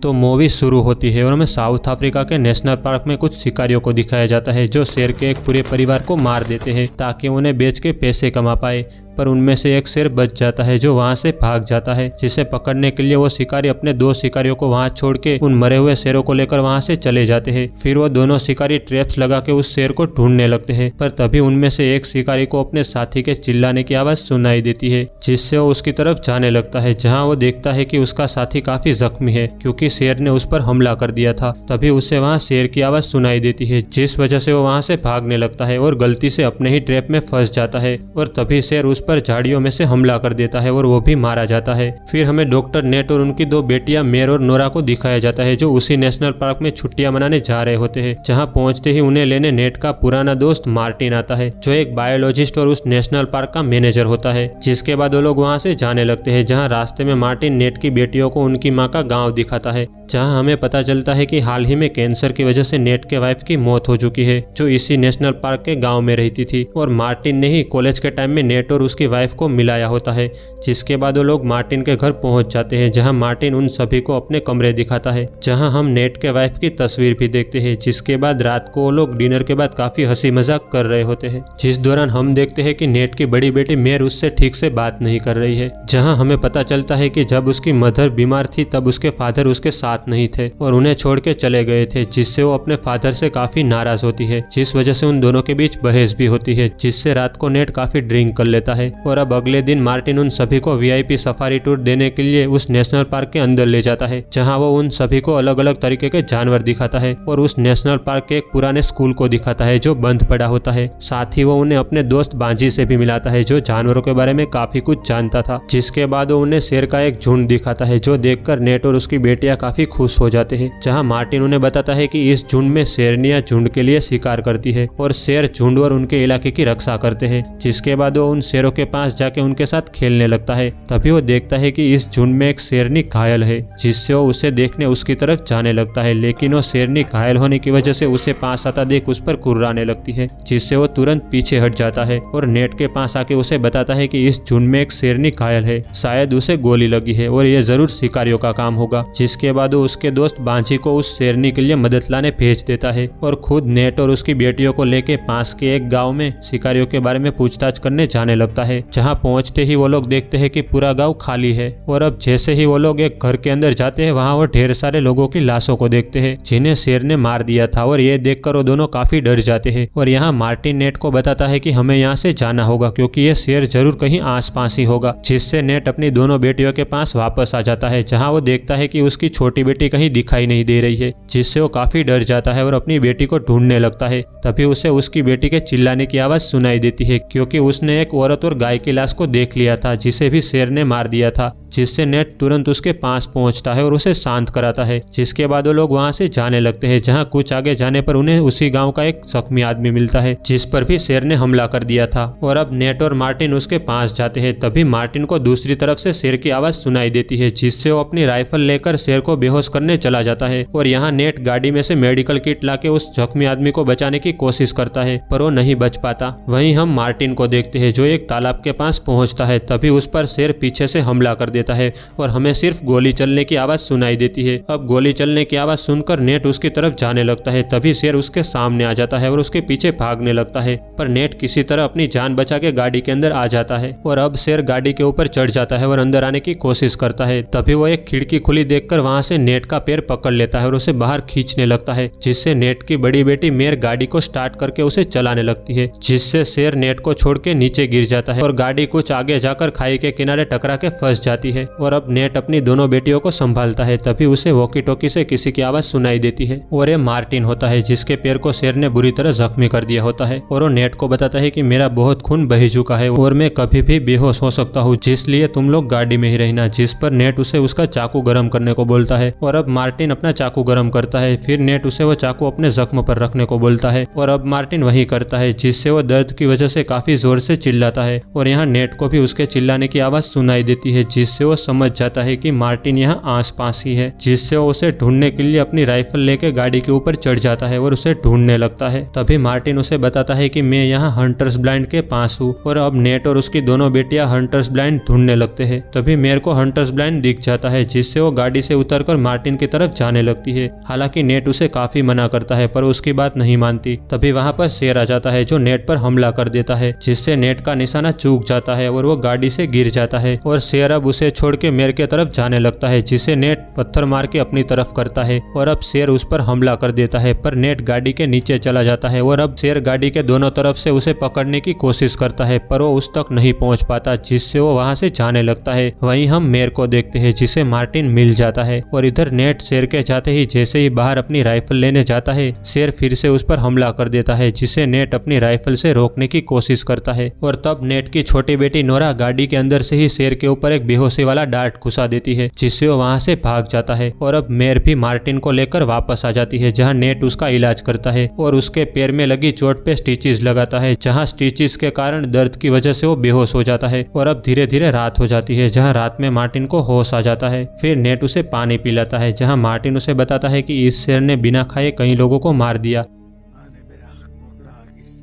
तो मूवी शुरू होती है और हमें साउथ अफ्रीका के नेशनल पार्क में कुछ शिकारियों को दिखाया जाता है जो शेर के एक पूरे परिवार को मार देते हैं ताकि उन्हें बेच के पैसे कमा पाए। पर उनमें से एक शेर बच जाता है जो वहां से भाग जाता है, जिसे पकड़ने के लिए वो शिकारी अपने 2 शिकारियों को वहां छोड़ के उन मरे हुए शेरों को लेकर वहां से चले जाते हैं। फिर वो दोनों शिकारी ट्रैप्स लगा के उस शेर को ढूंढने लगते हैं, पर तभी उनमें से एक शिकारी को अपने साथी के चिल्लाने की आवाज सुनाई देती है, जिससे वो उसकी तरफ जाने लगता है, जहाँ वो देखता है कि उसका साथी काफी जख्मी है क्योंकि शेर ने उस पर हमला कर दिया था। तभी उसे वहाँ शेर की आवाज सुनाई देती है, जिस वजह से वो वहाँ से भागने लगता है और गलती से अपने ही ट्रैप में फंस जाता है और तभी शेर उस पर झाड़ियों में से हमला कर देता है और वो भी मारा जाता है। फिर हमें डॉक्टर नेट और उनकी 2 बेटियां मेर और नोरा को दिखाया जाता है जो उसी नेशनल पार्क में छुट्टियां मनाने जा रहे होते हैं। जहां पहुंचते ही उन्हें लेने नेट का पुराना दोस्त मार्टिन आता है जो एक बायोलॉजिस्ट और उस नेशनल पार्क का मैनेजर होता है। जिसके बाद वो लोग वहां से जाने लगते हैं, जहां रास्ते में मार्टिन नेट की बेटियों को उनकी माँ का गाँव दिखाता है, जहां हमें पता चलता है कि हाल ही में कैंसर की वजह से नेट के वाइफ की मौत हो चुकी है जो इसी नेशनल पार्क के गांव में रहती थी और मार्टिन ने ही कॉलेज के टाइम में नेट और उसकी वाइफ को मिलाया होता है। जिसके बाद वो लोग मार्टिन के घर पहुंच जाते हैं, जहां मार्टिन उन सभी को अपने कमरे दिखाता है, जहां हम नेट के वाइफ की तस्वीर भी देखते हैं। जिसके बाद रात को वो लोग डिनर के बाद काफी हंसी मजाक कर रहे होते हैं, जिस दौरान हम देखते हैं कि नेट की बड़ी बेटी मेर उससे ठीक से बात नहीं कर रही है, जहां हमें पता चलता है कि जब उसकी मदर बीमार थी तब उसके फादर उसके साथ नहीं थे और उन्हें छोड़ के चले गए थे, जिससे वो अपने फादर से काफी नाराज होती है, जिस वजह से उन दोनों के बीच बहस भी होती है, जिससे रात को नेट काफी ड्रिंक कर लेता है। और अब अगले दिन मार्टिन उन सभी को वीआईपी सफारी टूर देने के लिए उस नेशनल पार्क के अंदर ले जाता है, जहां वो उन सभी को अलग अलग तरीके के जानवर दिखाता है और उस नेशनल पार्क के एक पुराने स्कूल को दिखाता है जो बंद पड़ा होता है। साथ ही वो उन्हें अपने दोस्त बांजी से भी मिलाता है जो जानवरों के बारे में काफी कुछ जानता था। जिसके बाद वो उन्हें शेर का एक झुंड दिखाता है जो देखकर नेट और उसकी बेटियां काफी खुश हो जाते हैं, जहां मार्टिन उन्हें बताता है कि इस झुंड में शेरनियां झुंड के लिए शिकार करती है और शेर झुंड और उनके इलाके की रक्षा करते हैं। जिसके बाद वो उन शेरों के पास जाके उनके साथ खेलने लगता है। तभी वो देखता है कि इस झुंड में एक शेरनी घायल है, जिससे वो उसे देखने उसकी तरफ जाने लगता है, लेकिन वो शेरनी घायल होने की वजह से उसे पास आता देख उस पर कुर्राने लगती है, जिससे वो तुरंत पीछे हट जाता है और नेट के पास आके उसे बताता है कि इस झुंड में एक शेरनी घायल है, शायद उसे गोली लगी है और ये जरूर शिकारियों का काम होगा। जिसके बाद वो उसके दोस्त बांझी को उस शेरनी के लिए मदद लाने भेज देता है और खुद नेट और उसकी बेटियों को लेके पास के एक गाँव में शिकारियों के बारे में पूछताछ करने जाने लगता है। जहाँ पहुँचते ही वो लोग देखते हैं कि पूरा गाँव खाली है और अब जैसे ही वो लोग एक घर के अंदर जाते हैं वहाँ वो ढेर सारे लोगों की लाशों को देखते हैं जिन्हें शेर ने मार दिया था और ये देखकर वो दोनों काफी डर जाते हैं। और यहाँ मार्टिन नेट को बताता है कि हमें यहाँ से जाना होगा क्योंकि ये शेर जरूर कहीं आसपास ही होगा, जिससे नेट अपनी दोनों बेटियों के पास वापस आ जाता है, जहाँ वो देखता है कि उसकी छोटी बेटी कहीं दिखाई नहीं दे रही है, जिससे वो काफी डर जाता है और अपनी बेटी को ढूंढने लगता है। तभी उसे उसकी बेटी के चिल्लाने की आवाज सुनाई देती है क्योंकि उसने एक औरत और गाय की लाश को देख लिया था जिसे भी शेर ने मार दिया था, जिससे नेट तुरंत उसके पास पहुंचता है और उसे शांत कराता है। जिसके बाद वो लोग वहां से जाने लगते हैं, जहां कुछ आगे जाने पर उन्हें उसी गांव का एक जख्मी आदमी मिलता है जिस पर भी शेर ने हमला कर दिया था। और अब नेट और मार्टिन उसके पास जाते हैं। तभी मार्टिन को दूसरी तरफ से शेर की आवाज सुनाई देती है, जिससे वो अपनी राइफल लेकर शेर को बेहोश करने चला जाता है। और यहाँ नेट गाड़ी में से मेडिकल किट लाके उस जख्मी आदमी को बचाने की कोशिश करता है पर वो नहीं बच पाता। वहीं हम मार्टिन को देखते हैं जो एक तालाब के पास पहुंचता है। तभी उस पर शेर पीछे से हमला कर देता है और हमें सिर्फ गोली चलने की आवाज सुनाई देती है। अब गोली चलने की आवाज सुनकर नेट उसकी तरफ जाने लगता है। तभी शेर उसके सामने आ जाता है और उसके पीछे भागने लगता है, पर नेट किसी तरह अपनी जान बचा के गाड़ी के अंदर आ जाता है। और अब शेर गाड़ी के ऊपर चढ़ जाता है और अंदर आने की कोशिश करता है। तभी वो एक खिड़की खुली देखकर वहां से नेट का पैर पकड़ लेता है और उसे बाहर खींचने लगता है, जिससे नेट की बड़ी बेटी मेर गाड़ी को स्टार्ट करके उसे चलाने लगती है, जिससे शेर नेट को छोड़ के नीचे गिर जाता है और गाड़ी कुछ आगे जाकर खाई के किनारे टकरा के फंस जाती है। और अब नेट अपनी दोनों बेटियों को संभालता है। तभी उसे वॉकी टॉकी से किसी की आवाज सुनाई देती है और ये मार्टिन होता है जिसके पैर को शेर ने बुरी तरह जख्मी कर दिया होता है। और वो नेट को बताता है कि मेरा बहुत खून बह चुका है और मैं कभी भी बेहोश हो सकता हूँ, जिसलिए तुम लोग गाड़ी में ही रहना। जिस पर नेट उसे उसका चाकू गर्म करने को बोलता है और अब मार्टिन अपना चाकू गर्म करता है। फिर नेट उसे वो चाकू अपने जख्म पर रखने को बोलता है और अब मार्टिन वही करता है, जिससे वो दर्द की वजह से काफी जोर से चिल्लाता है। और यहाँ नेट को भी उसके चिल्लाने की आवाज सुनाई देती है, जिससे जिससे वो समझ जाता है कि मार्टिन यहाँ आसपास ही है, जिससे वो उसे ढूंढने के लिए अपनी राइफल लेके गाड़ी के ऊपर चढ़ जाता है और उसे ढूंढने लगता है। तभी मार्टिन उसे बताता है कि मैं यहाँ हंटर्स ब्लाइंड के पास हूँ और अब नेट और उसकी दोनों बेटियां हंटर्स ब्लाइंड ढूंढने लगते हैं। तभी मेयर को हंटर्स ब्लाइंड दिख जाता है, जिससे वो गाड़ी से उतरकर मार्टिन की तरफ जाने लगती है। हालांकि नेट उसे काफी मना करता है पर उसकी बात नहीं मानती। तभी वहाँ पर शेर आ जाता है जो नेट पर हमला कर देता है, जिससे नेट का निशाना चूक जाता है और वो गाड़ी से गिर जाता है और शेर अब उसे छोड़ के मेयर की तरफ जाने लगता है, जिसे नेट पत्थर मार के अपनी तरफ करता है और अब शेर उस पर हमला कर देता है। पर नेट गाड़ी के नीचे चला जाता है और अब शेर गाड़ी के दोनों तरफ से उसे पकड़ने की कोशिश करता है पर वो उस तक नहीं पहुंच पाता, जिससे वो वहां से जाने लगता है। वहीं हम मेयर को देखते हैं जिसे मार्टिन मिल जाता है और इधर नेट शेर के जाते ही जैसे ही बाहर अपनी राइफल लेने जाता है, शेर फिर से उस पर हमला कर देता है, जिसे नेट अपनी राइफल से रोकने की कोशिश करता है। और तब नेट की छोटी बेटी नोरा गाड़ी के अंदर से ही शेर के ऊपर एक बेहोशी वाला डार्ट घुसा देती है, जिससे वो वहां से भाग जाता है। और अब मेयर भी मार्टिन को लेकर वापस आ जाती है, जहाँ नेट उसका इलाज करता है और उसके पैर में लगी चोट पे स्टिचेस लगाता है, जहाँ स्टिचेस के कारण दर्द की वजह से वो बेहोश हो जाता है। और अब धीरे धीरे रात हो जाती है, जहाँ रात में मार्टिन को होश आ जाता है। फिर नेट उसे पानी पिलाता है, जहाँ मार्टिन उसे बताता है कि इस शेर ने बिना खाए कई लोगों को मार दिया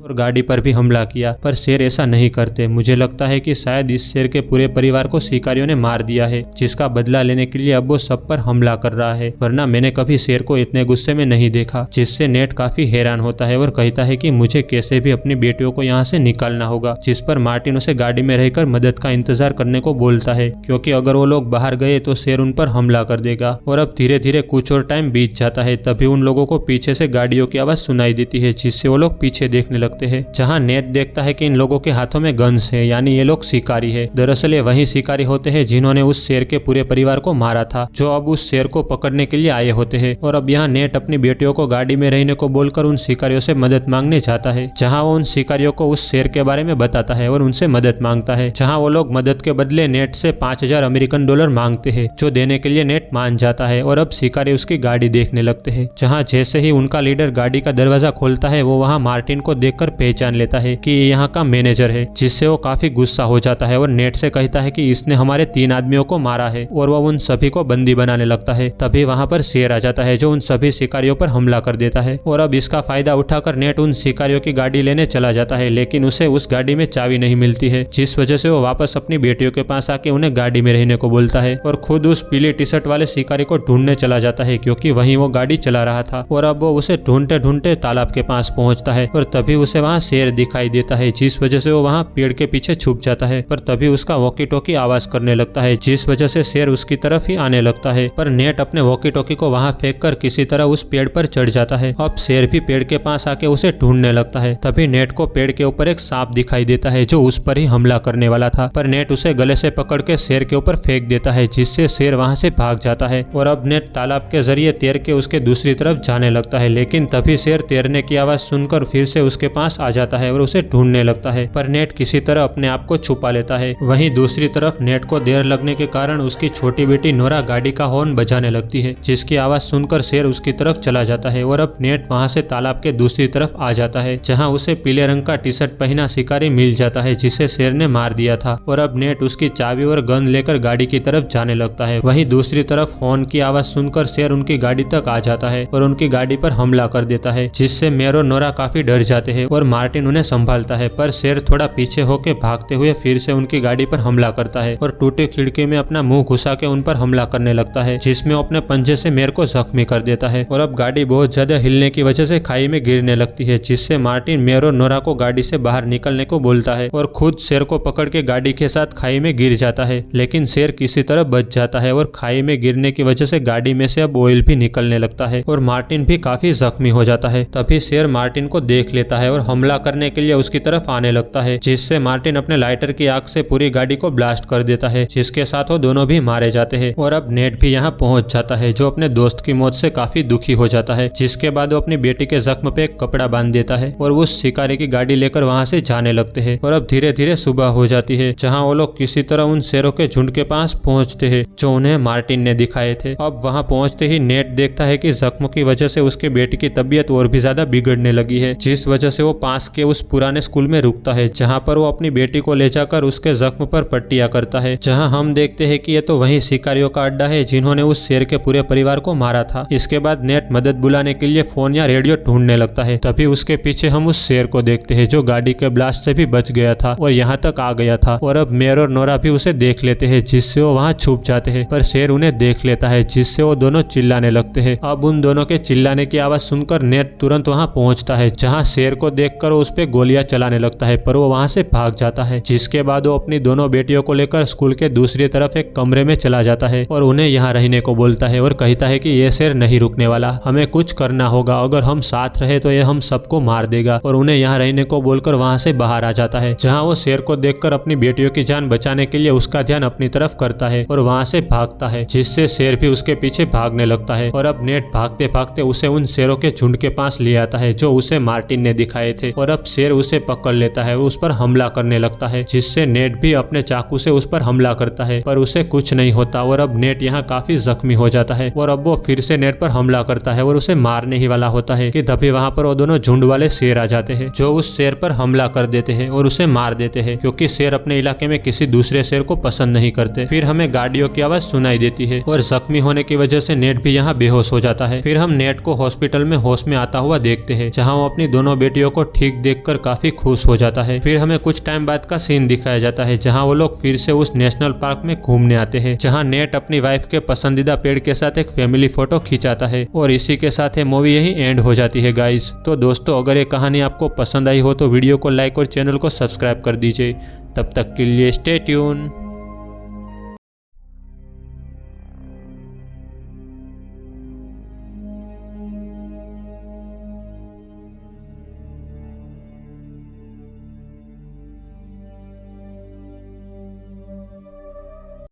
और गाड़ी पर भी हमला किया, पर शेर ऐसा नहीं करते। मुझे लगता है कि शायद इस शेर के पूरे परिवार को शिकारियों ने मार दिया है, जिसका बदला लेने के लिए अब वो सब पर हमला कर रहा है, वरना मैंने कभी शेर को इतने गुस्से में नहीं देखा। जिससे नेट काफी हैरान होता है और कहता है कि मुझे कैसे भी अपनी बेटियों को यहाँ से निकालना होगा। जिस पर मार्टिन उसे गाड़ी में रहकर मदद का इंतजार करने को बोलता है, क्योंकि अगर वो लोग बाहर गए तो शेर उन पर हमला कर देगा। और अब धीरे धीरे कुछ और टाइम बीत जाता है, तभी उन लोगों को पीछे से गाड़ियों की आवाज सुनाई देती है, जिससे वो लोग पीछे देखने लगते हैं। जहाँ नेट देखता है कि इन लोगों के हाथों में गन्स है, यानी ये लोग शिकारी है। दरअसल ये वही शिकारी होते हैं जिन्होंने उस शेर के पूरे परिवार को मारा था, जो अब उस शेर को पकड़ने के लिए आए होते हैं। और अब यहाँ नेट अपनी बेटियों को गाड़ी में रहने को बोलकर उन शिकारियों से मदद मांगने जाता है, जहाँ वो उन शिकारियों को उस शेर के बारे में बताता है और उनसे मदद मांगता है। जहाँ वो लोग मदद के बदले नेट से 5000 अमेरिकन डॉलर मांगते हैं, जो देने के लिए नेट मान जाता है। और अब शिकारी उसकी गाड़ी देखने लगते हैं, जहाँ जैसे ही उनका लीडर गाड़ी का दरवाजा खोलता है, वो वहाँ मार्टिन को देखकर पहचान लेता है कि ये यहाँ का मैनेजर है, जिससे वो काफी गुस्सा हो जाता है और नेट से कहता है कि इसने हमारे 3 आदमियों को मारा है, और वो उन सभी को बंदी बनाने लगता है। तभी वहाँ पर शेर आ जाता है, जो उन सभी शिकारियों पर हमला कर देता है। और अब इसका फायदा उठाकर नेट उन शिकारियों की गाड़ी लेने चला जाता है, लेकिन उसे उस गाड़ी में चाबी नहीं मिलती है, जिस वजह से वो वापस अपनी बेटियों के पास आके उन्हें गाड़ी में रहने को बोलता है और खुद उस पीली टी शर्ट वाले शिकारी को ढूंढने चला जाता है, क्योंकि वहीं वो गाड़ी चला रहा था। और अब वो उसे ढूंढते ढूंढते तालाब के पास पहुंचता है और तभी उसे वहाँ शेर दिखाई देता है, जिस वजह से वो वहाँ पेड़ के पीछे छुप जाता है। पर तभी उसका वॉकी टॉकी आवाज करने लगता है, जिस वजह से शेर उसकी तरफ ही आने लगता है। पर नेट अपने वॉकी टॉकी को वहाँ फेंक कर किसी तरह उस पेड़ पर चढ़ जाता है। अब शेर भी पेड़ के पास आके उसे ढूंढने लगता है। तभी नेट को पेड़ के ऊपर एक सांप दिखाई देता है, जो उस पर ही हमला करने वाला था। पर नेट उसे गले से पकड़ के शेर के ऊपर फेंक देता है, जिससे शेर वहाँ से भाग जाता है। और अब नेट तालाब के जरिए तैर के उसके दूसरी तरफ जाने लगता है, लेकिन तभी शेर तैरने की आवाज सुनकर फिर से उसके पास आ जाता है और उसे ढूंढने लगता है। पर नेट किसी तरह अपने आप को छुपा लेता है। वहीं दूसरी तरफ नेट को देर लगने के कारण उसकी छोटी बेटी नोरा गाड़ी का हॉर्न बजाने लगती है, जिसकी आवाज सुनकर शेर उसकी तरफ चला जाता है। और अब नेट वहां से तालाब के दूसरी तरफ आ जाता है, जहां उसे पीले रंग का टी शर्ट पहना शिकारी मिल जाता है, जिसे शेर ने मार दिया था। और अब नेट उसकी चाबी और गन लेकर गाड़ी की तरफ जाने लगता है। वहीं दूसरी तरफ हॉर्न की आवाज सुनकर शेर उनकी गाड़ी तक आ जाता है और उनकी गाड़ी पर हमला कर देता है, जिससे मेयर और नोरा काफी डर जाते हैं और मार्टिन उन्हें संभालता है। पर शेर थोड़ा पीछे होकर भागते हुए फिर से उनकी गाड़ी पर हमला करता है और टूटी खिड़की में अपना मुंह घुसा के उन पर हमला करने लगता है, जिसमें वो अपने पंजे से मेयर को जख्मी कर देता है। और अब गाड़ी बहुत ज्यादा हिलने की वजह से खाई में गिरने लगती है, जिससे मार्टिन मेयर और नोरा को गाड़ी से बाहर निकलने को बोलता है और खुद शेर को पकड़ के गाड़ी के साथ खाई में गिर जाता है। लेकिन शेर किसी तरह बच जाता है और खाई में गिरने की वजह से गाड़ी में से अब ऑयल भी निकलने लगता है और मार्टिन भी काफी जख्मी हो जाता है। तभी शेर मार्टिन को देख लेता है और हमला करने के लिए उसकी तरफ आने लगता है, जिससे मार्टिन अपने लाइटर की आग से पूरी गाड़ी को ब्लास्ट कर देता है, जिसके साथ वो दोनों भी मारे जाते हैं। और अब नेट भी यहाँ पहुंच जाता है, जो अपने दोस्त की मौत से काफी दुखी हो जाता है, जिसके बाद वो अपनी बेटी के जख्म पे एक कपड़ा बांध देता है और वो शिकारी की गाड़ी लेकर वहाँ से जाने लगते हैं। और अब धीरे धीरे सुबह हो जाती है, जहाँ वो लोग किसी तरह उन शेरों के झुंड के पास पहुँचते हैं, जो उन्हें मार्टिन ने दिखाए थे। अब वहाँ पहुँचते ही नेट देखता है कि जख्मों की वजह से उसके बेटी की तबीयत और भी ज्यादा बिगड़ने लगी है, जिस वजह से वो वो पास के उस पुराने स्कूल में रुकता है जहाँ पर वो अपनी बेटी को ले जाकर उसके जख्म पर पट्टियां करता है, जहाँ हम देखते हैं कि ये तो वही शिकारियों का अड्डा है जिन्होंने उस शेर के पूरे परिवार को मारा था। इसके बाद नेट मदद बुलाने के लिए फोन या रेडियो ढूंढने लगता है। तभी उसके पीछे हम उस शेर को देखते हैं जो गाड़ी के ब्लास्ट से भी बच गया था और यहाँ तक आ गया था। और अब मेयर और नोरा भी उसे देख लेते हैं जिससे वो वहाँ छुप जाते हैं, पर शेर उन्हें देख लेता है जिससे वो दोनों चिल्लाने लगते हैं। अब उन दोनों के चिल्लाने की आवाज सुनकर नेट तुरंत वहाँ पहुँचता है, जहाँ शेर को देखकर वो उस पे गोलियां चलाने लगता है, पर वो वहाँ से भाग जाता है। जिसके बाद वो अपनी दोनों बेटियों को लेकर स्कूल के दूसरी तरफ एक कमरे में चला जाता है और उन्हें यहाँ रहने को बोलता है और कहता है कि ये शेर नहीं रुकने वाला, हमें कुछ करना होगा, अगर हम साथ रहे तो ये हम सबको मार देगा। और उन्हें यहाँ रहने को बोलकर वहाँ से बाहर आ जाता है, जहाँ वो शेर को देखकर अपनी बेटियों की जान बचाने के लिए उसका ध्यान अपनी तरफ करता है और वहाँ से भागता है, जिससे शेर भी उसके पीछे भागने लगता है। और अब नेट भागते भागते उसे उन शेरों के झुंड के पास ले आता है जो उसे मार्टिन ने दिखाए थे। और अब शेर उसे पकड़ लेता है, उस पर हमला करने लगता है, जिससे नेट भी अपने चाकू से उस पर हमला करता है, पर उसे कुछ नहीं होता। और अब नेट यहाँ काफी जख्मी हो जाता है और अब वो फिर से नेट पर हमला करता है और उसे मारने ही वाला होता है कि तभी वहाँ पर वो दोनों झुंड वाले शेर आ जाते हैं जो उस शेर पर हमला कर देते हैं और उसे मार देते हैं, क्योंकि शेर अपने इलाके में किसी दूसरे शेर को पसंद नहीं करते। फिर हमें गाड़ियों की आवाज सुनाई देती है और जख्मी होने की वजह से नेट भी यहाँ बेहोश हो जाता है। फिर हम नेट को हॉस्पिटल में होश में आता हुआ देखते हैं, जहाँ वो अपनी दोनों बेटियों को ठीक देखकर काफी खुश हो जाता है। फिर हमें कुछ टाइम बाद का सीन दिखाया जाता है जहाँ वो लोग फिर से उस नेशनल पार्क में घूमने आते हैं, जहाँ नेट अपनी वाइफ के पसंदीदा पेड़ के साथ एक फैमिली फोटो खिंचाता है। और इसी के साथ ये मूवी यही एंड हो जाती है गाइस। तो दोस्तों, अगर ये कहानी आपको पसंद आई हो तो वीडियो को लाइक और चैनल को सब्सक्राइब कर दीजिए। तब तक के लिए स्टे ट्यून।